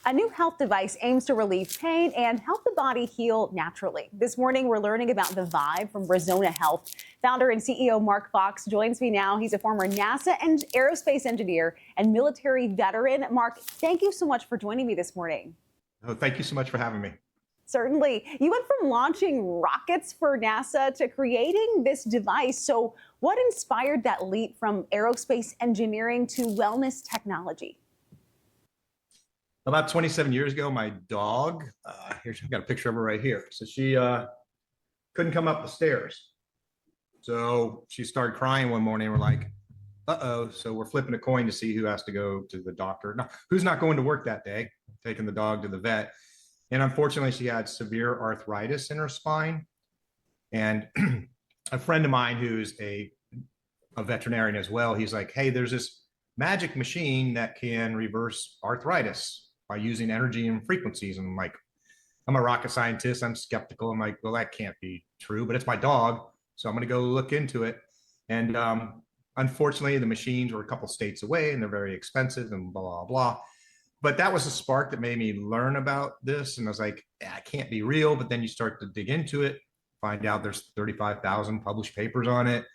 A new health device aims to relieve pain and help the body heal naturally. This morning, we're learning about the Vibe from Resona Health. Founder and CEO Mark Fox joins me now. He's a former NASA and aerospace engineer and military veteran. Mark, thank you so much for joining me this morning. Oh, thank you so much for having me. Certainly. You went from launching rockets for NASA to creating this device. So what inspired that leap from aerospace engineering to wellness technology? About 27 years ago, my dog, here's, I've got a picture of her right here. So she couldn't come up the stairs. So she started crying one morning. We're like, uh-oh. So we're flipping a coin to see who has to go to the doctor. No, who's not going to work that day, taking the dog to the vet. And unfortunately, she had severe arthritis in her spine. And a friend of mine who's a veterinarian as well, he's like, hey, there's this magic machine that can reverse arthritis by using energy and frequencies. And I'm like, I'm a rocket scientist. I'm skeptical. I'm like, well, that can't be true, but it's my dog. So I'm going to go look into it. And unfortunately, the machines were a couple states away and they're very expensive and blah, blah, blah. But that was a spark that made me learn about this. And I was like, yeah, it can't be real. But then you start to dig into it, find out there's 35,000 published papers on it.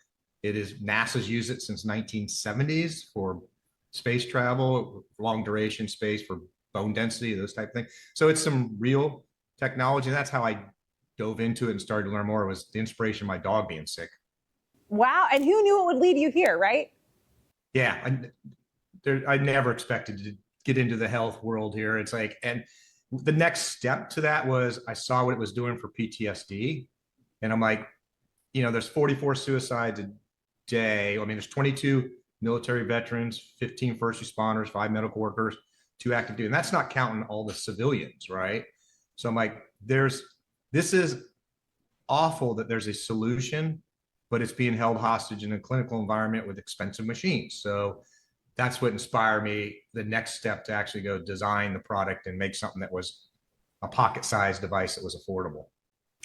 It is, NASA's used it since 1970s for space travel, long duration space for bone density, those type of things. So it's some real technology. That's how I dove into it and started to learn more. It was the inspiration of my dog being sick. Wow. And who knew it would lead you here, right? Yeah. I never expected to get into the health world here. It's like, and the next step to that was I saw what it was doing for PTSD. And I'm like, you know, there's 44 suicides a day. I mean, there's 22 military veterans, 15 first responders, 5 medical workers, 2 active duty. And that's not counting all the civilians, right? So I'm like, this is awful that there's a solution, but it's being held hostage in a clinical environment with expensive machines. So that's what inspired me, the next step, to actually go design the product and make something that was a pocket-sized device that was affordable.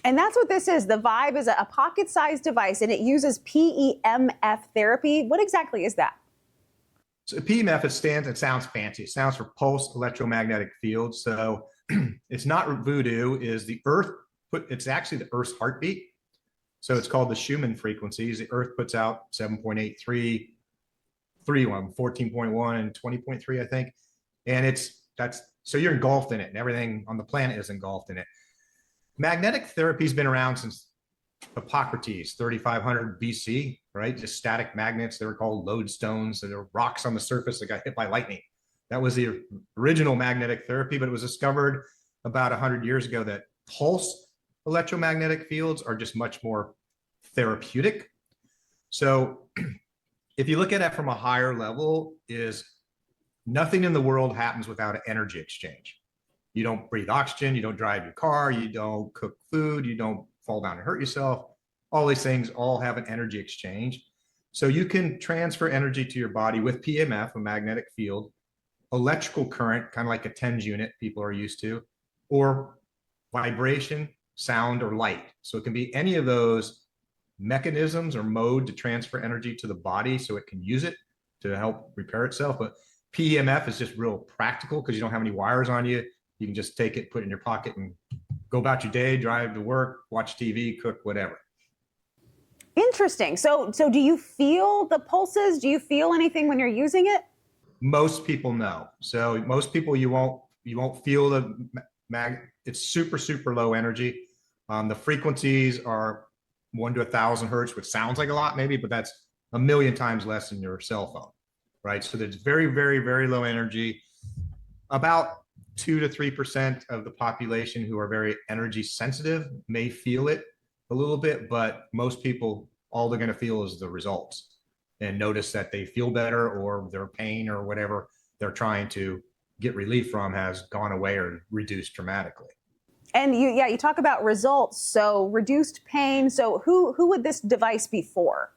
And that's what this is. The Vibe is a pocket-sized device, and it uses PEMF therapy. What exactly is that? So PEMF, it sounds fancy. It sounds for pulse electromagnetic field. So it's not voodoo, is the earth, it's actually the Earth's heartbeat. So it's called the Schumann frequencies. The Earth puts out 7.83, 14.1 and 20.3, I think. And so you're engulfed in it, and everything on the planet is engulfed in it. Magnetic therapy has been around since Hippocrates, 3500 BC, right? Just static magnets. They were called lodestones. So there were rocks on the surface that got hit by lightning. That was the original magnetic therapy, but it was discovered about 100 years ago that pulse electromagnetic fields are just much more therapeutic. So if you look at it from a higher level, is nothing in the world happens without an energy exchange. You don't breathe oxygen, you don't drive your car, you don't cook food, you don't fall down and hurt yourself. All these things all have an energy exchange. So you can transfer energy to your body with PEMF, a magnetic field, electrical current, kind of like a TENS unit people are used to, or vibration, sound, or light. So it can be any of those mechanisms or mode to transfer energy to the body so it can use it to help repair itself. But PEMF is just real practical because you don't have any wires on you. You can just take it, put it in your pocket, and go about your day, drive to work, watch TV, cook, whatever. Interesting. So do you feel the pulses? Do you feel anything when you're using it? Most people know. So most people, you won't feel the it's super, super low energy. The frequencies are 1 to 1,000 hertz, which sounds like a lot maybe, but that's a million times less than your cell phone, right? So there's very, very, very low energy. About 2 to 3% of the population who are very energy sensitive may feel it a little bit, but most people, all they're going to feel is the results and notice that they feel better, or their pain or whatever they're trying to get relief from has gone away or reduced dramatically. And you talk about results. So reduced pain. So who would this device be for?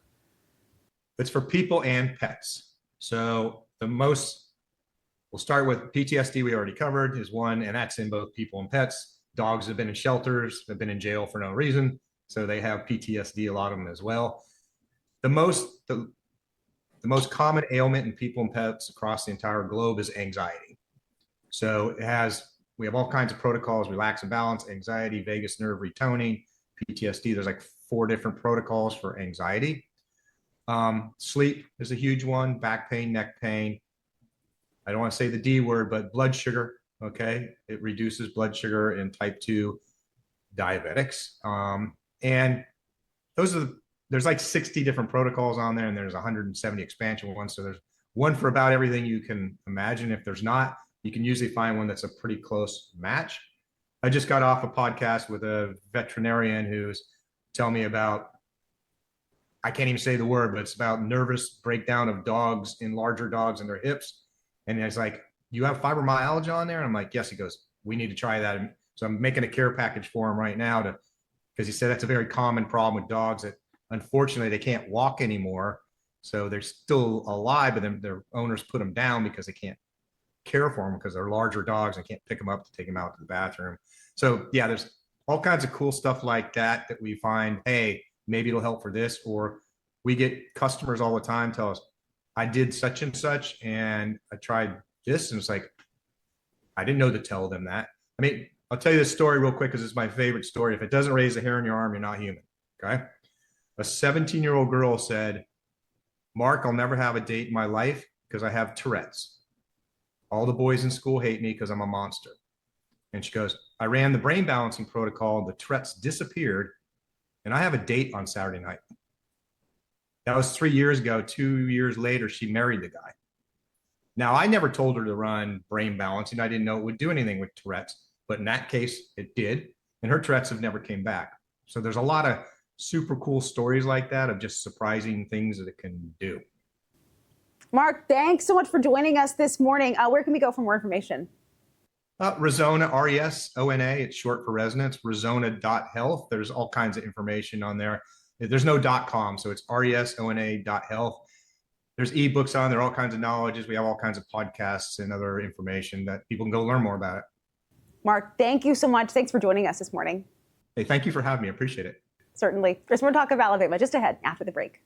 It's for people and pets. So we'll start with PTSD, we already covered, is one, and that's in both people and pets. Dogs have been in shelters, have been in jail for no reason, so they have PTSD, a lot of them as well. The most common ailment in people and pets across the entire globe is anxiety. So we have all kinds of protocols: relax and balance, anxiety, vagus nerve retoning, PTSD. There's like 4 different protocols for anxiety. Sleep is a huge one: back pain, neck pain. I don't want to say the D word, but blood sugar. Okay. It reduces blood sugar in type 2 diabetics. And there's like 60 different protocols on there, and there's 170 expansion ones. So there's one for about everything you can imagine. If there's not, you can usually find one that's a pretty close match. I just got off a podcast with a veterinarian who's telling me about, I can't even say the word, but it's about nervous breakdown of dogs in larger dogs and their hips. And it's like, you have fibromyalgia on there? And I'm like, yes. He goes, we need to try that. So I'm making a care package for him right now because he said that's a very common problem with dogs that unfortunately they can't walk anymore. So they're still alive, but then their owners put them down because they can't care for them because they're larger dogs and can't pick them up to take them out to the bathroom. So yeah, there's all kinds of cool stuff like that we find, hey, maybe it'll help for this. Or we get customers all the time tell us, I did such and such and I tried this, and it's like, I didn't know to tell them that. I mean, I'll tell you this story real quick because it's my favorite story. If it doesn't raise a hair on your arm, you're not human. Okay. A 17-year-old girl said, Mark, I'll never have a date in my life because I have Tourette's. All the boys in school hate me because I'm a monster. And she goes, I ran the brain balancing protocol, the Tourette's disappeared, and I have a date on Saturday night. That was 3 years ago. 2 years later, she married the guy. Now, I never told her to run brain balancing. I didn't know it would do anything with Tourette's, but in that case, it did. And her Tourette's have never came back. So there's a lot of super cool stories like that of just surprising things that it can do. Mark, thanks so much for joining us this morning. Where can we go for more information? Resona, R-E-S-O-N-A. It's short for resonance. Resona.health. There's all kinds of information on there. There's no .com, so it's resona.health. There's ebooks on there, all kinds of knowledges. We have all kinds of podcasts and other information that people can go learn more about it. Mark, thank you so much. Thanks for joining us this morning. Hey, thank you for having me. I appreciate it. Certainly. There's more talk of Alabama just ahead after the break.